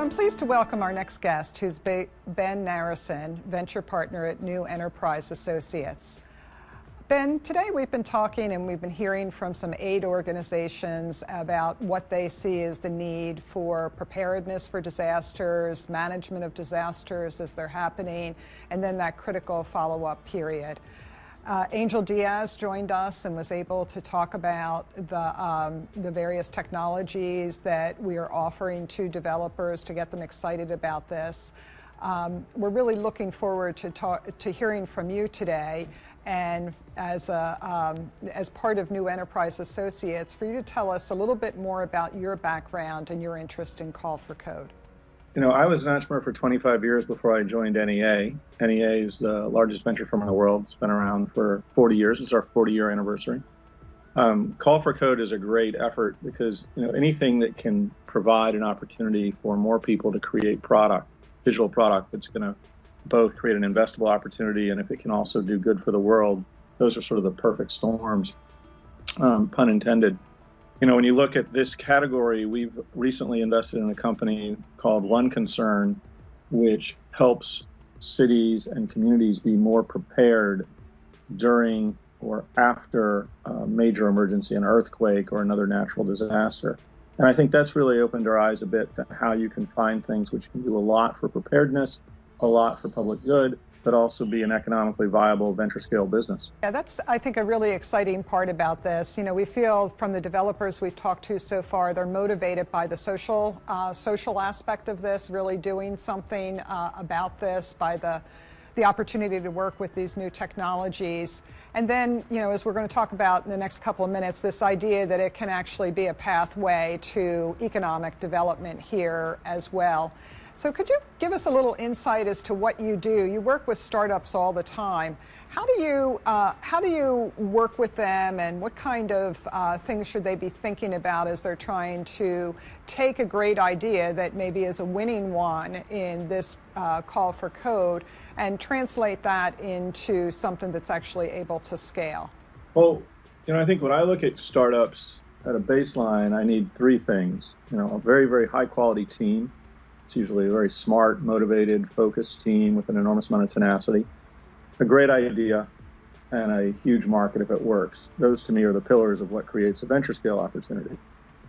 I'm pleased to welcome our next guest, who's Ben Narasin, venture partner at New Enterprise Associates. Ben, today we've been talking and we've been hearing from some aid organizations about what they see as the need for preparedness for disasters, management of disasters as they're happening, and then that critical follow-up period. Angel Diaz joined us and was able to talk about the various technologies that we are offering to developers to get them excited about this. We're really looking forward to hearing from you today, and as part of New Enterprise Associates, for you to tell us a little bit more about your background and your interest in Call for Code. You know, I was an entrepreneur for 25 years before I joined NEA. NEA is the largest venture firm in the world. It's been around for 40 years. It's our 40-year anniversary. Call for Code is a great effort because, you know, anything that can provide an opportunity for more people to create product, digital product that's going to both create an investable opportunity, and if it can also do good for the world, those are sort of the perfect storms, pun intended. You know, when you look at this category, we've recently invested in a company called One Concern, which helps cities and communities be more prepared during or after a major emergency, an earthquake or another natural disaster. And I think that's really opened our eyes a bit to how you can find things which can do a lot for preparedness, a lot for public good, but also be an economically viable venture scale business. Yeah, that's, I think, a really exciting part about this. You know, we feel from the developers we've talked to so far, they're motivated by the social aspect of this, really doing something about this, by the opportunity to work with these new technologies. And then, you know, as we're going to talk about in the next couple of minutes, this idea that it can actually be a pathway to economic development here as well. So could you give us a little insight as to what you do? You work with startups all the time. How do you work with them, and what kind of things should they be thinking about as they're trying to take a great idea that maybe is a winning one in this Call for Code and translate that into something that's actually able to scale? Well, you know, I think when I look at startups at a baseline, I need three things. You know, a very, very high quality team. It's usually a very smart, motivated, focused team with an enormous amount of tenacity, a great idea, and a huge market if it works. Those, to me, are the pillars of what creates a venture scale opportunity.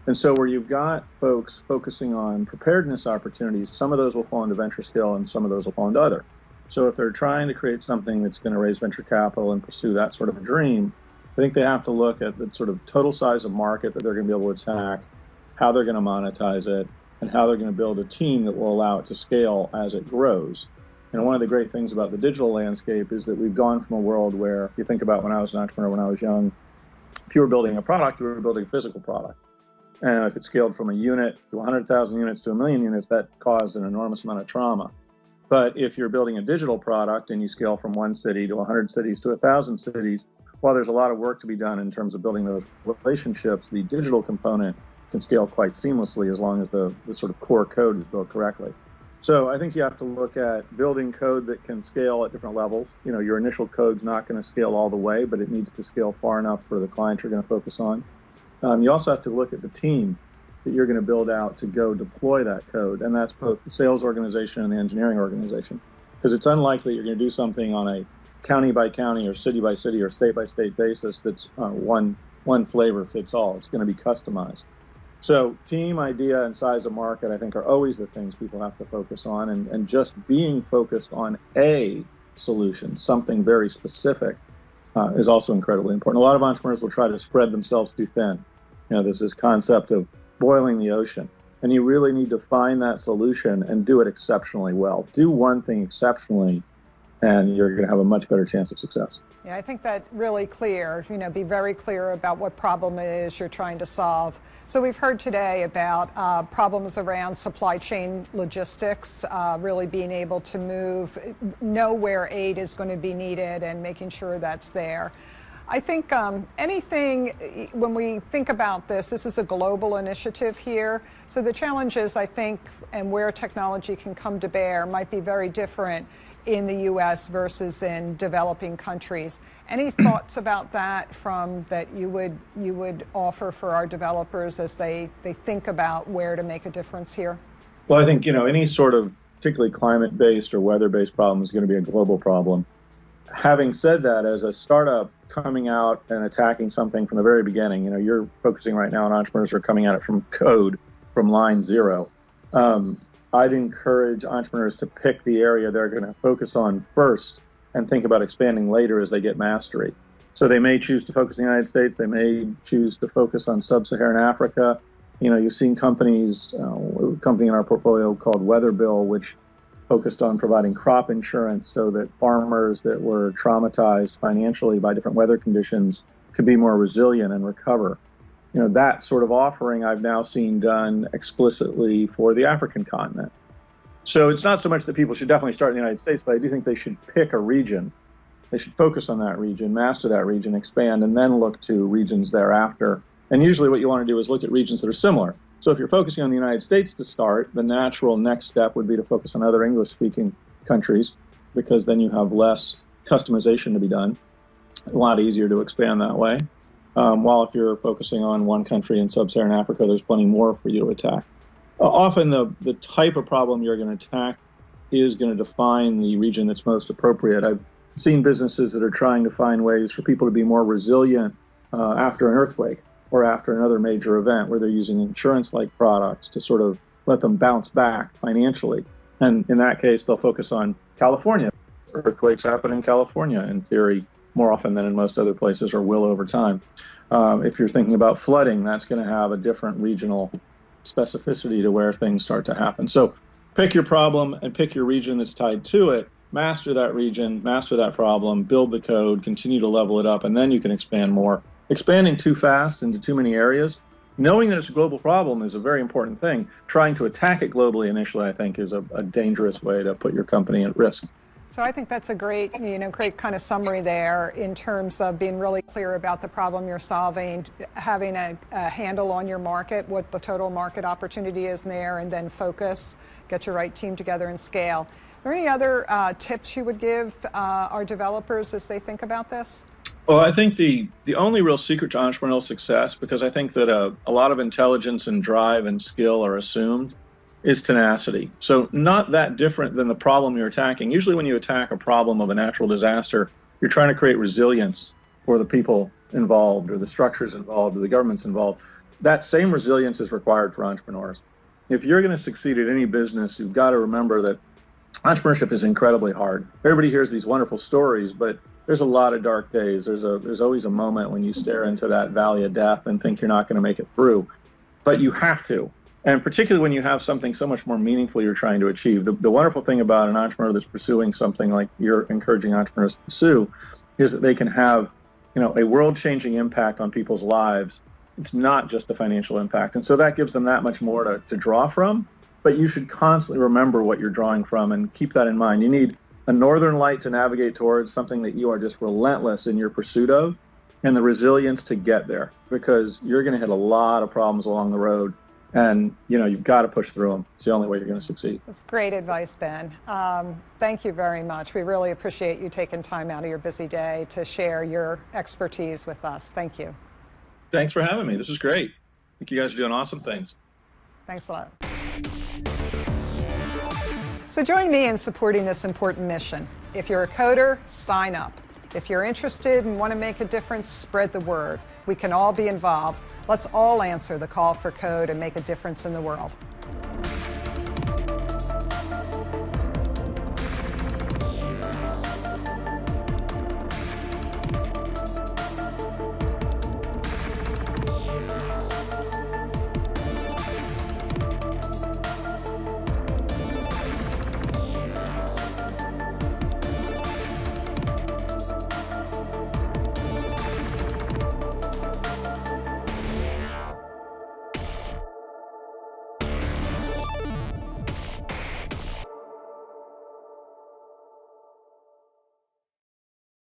And so where you've got folks focusing on preparedness opportunities, some of those will fall into venture scale and some of those will fall into other. So if they're trying to create something that's going to raise venture capital and pursue that sort of a dream, I think they have to look at the sort of total size of market that they're going to be able to attack, how they're going to monetize it, and how they're going to build a team that will allow it to scale as it grows. And one of the great things about the digital landscape is that we've gone from a world where, if you think about when I was an entrepreneur, when I was young, if you were building a product, you were building a physical product. And if it scaled from a unit to 100,000 units to 1 million units, that caused an enormous amount of trauma. But if you're building a digital product and you scale from 1 city to 100 cities to 1,000 cities, while there's a lot of work to be done in terms of building those relationships, the digital component can scale quite seamlessly as long as the sort of core code is built correctly. So I think you have to look at building code that can scale at different levels. You know, your initial code's not going to scale all the way, but it needs to scale far enough for the client you're going to focus on. You also have to look at the team that you're going to build out to go deploy that code, and that's both the sales organization and the engineering organization. Because it's unlikely you're going to do something on a county by county or city by city or state by state basis that's one flavor fits all. It's going to be customized. So team, idea, and size of market, I think, are always the things people have to focus on. And just being focused on a solution, something very specific, is also incredibly important. A lot of entrepreneurs will try to spread themselves too thin. You know, there's this concept of boiling the ocean. And you really need to find that solution and do it exceptionally well. Do one thing exceptionally, and you're going to have a much better chance of success. Yeah, I think that really clear, you know, be very clear about what problem it is you're trying to solve. So we've heard today about problems around supply chain logistics, really being able to know where aid is going to be needed and making sure that's there. I think anything, when we think about this is a global initiative here. So the challenges, I think, and where technology can come to bear might be very different in the U.S. versus in developing countries. Any thoughts about that that you would offer for our developers as they think about where to make a difference here? Well, I think, any sort of particularly climate-based or weather-based problem is going to be a global problem. Having said that, as a startup coming out and attacking something from the very beginning, you're focusing right now on entrepreneurs who are coming at it from code, from line zero. I'd encourage entrepreneurs to pick the area they're going to focus on first and think about expanding later as they get mastery. So they may choose to focus in the United States. They may choose to focus on sub-Saharan Africa. You've seen companies, a company in our portfolio called Weatherbill, which focused on providing crop insurance so that farmers that were traumatized financially by different weather conditions could be more resilient and recover. That sort of offering I've now seen done explicitly for the African continent. So it's not so much that people should definitely start in the United States, but I do think they should pick a region. They should focus on that region, master that region, expand, and then look to regions thereafter. And usually what you want to do is look at regions that are similar. So if you're focusing on the United States to start, the natural next step would be to focus on other English-speaking countries, because then you have less customization to be done. A lot easier to expand that way. While if you're focusing on one country in sub-Saharan Africa, there's plenty more for you to attack. Often the type of problem you're going to attack is going to define the region that's most appropriate. I've seen businesses that are trying to find ways for people to be more resilient after an earthquake or after another major event, where they're using insurance-like products to sort of let them bounce back financially. And in that case, they'll focus on California. Earthquakes happen in California, in theory, more often than in most other places, or will over time. If you're thinking about flooding, that's going to have a different regional specificity to where things start to happen. So pick your problem and pick your region that's tied to it, master that region, master that problem, build the code, continue to level it up, and then you can expand more. Expanding too fast into too many areas, knowing that it's a global problem is a very important thing. Trying to attack it globally initially, I think, is a dangerous way to put your company at risk. So I think that's a great kind of summary there in terms of being really clear about the problem you're solving, having a handle on your market, what the total market opportunity is there, and then focus, get your right team together and scale. Are there any other tips you would give our developers as they think about this? Well, I think the only real secret to entrepreneurial success, because I think that a lot of intelligence and drive and skill are assumed, is tenacity. So not that different than the problem you're attacking. Usually when you attack a problem of a natural disaster, you're trying to create resilience for the people involved, or the structures involved, or the governments involved. That same resilience is required for entrepreneurs. If you're going to succeed at any business, you've got to remember that entrepreneurship is incredibly hard. Everybody hears these wonderful stories, but there's a lot of dark days. There's always a moment when you stare into that valley of death and think you're not going to make it through. But you have to. And particularly when you have something so much more meaningful you're trying to achieve. The wonderful thing about an entrepreneur that's pursuing something like you're encouraging entrepreneurs to pursue is that they can have, a world-changing impact on people's lives. It's not just a financial impact. And so that gives them that much more to draw from. But you should constantly remember what you're drawing from and keep that in mind. You need a northern light to navigate towards, something that you are just relentless in your pursuit of, and the resilience to get there, because you're going to hit a lot of problems along the road. And, you've got to push through them. It's the only way you're going to succeed. That's great advice, Ben. Thank you very much. We really appreciate you taking time out of your busy day to share your expertise with us. Thank you. Thanks for having me. This is great. I think you guys are doing awesome things. Thanks a lot. So join me in supporting this important mission. If you're a coder, sign up. If you're interested and want to make a difference, spread the word. We can all be involved. Let's all answer the call for code and make a difference in the world.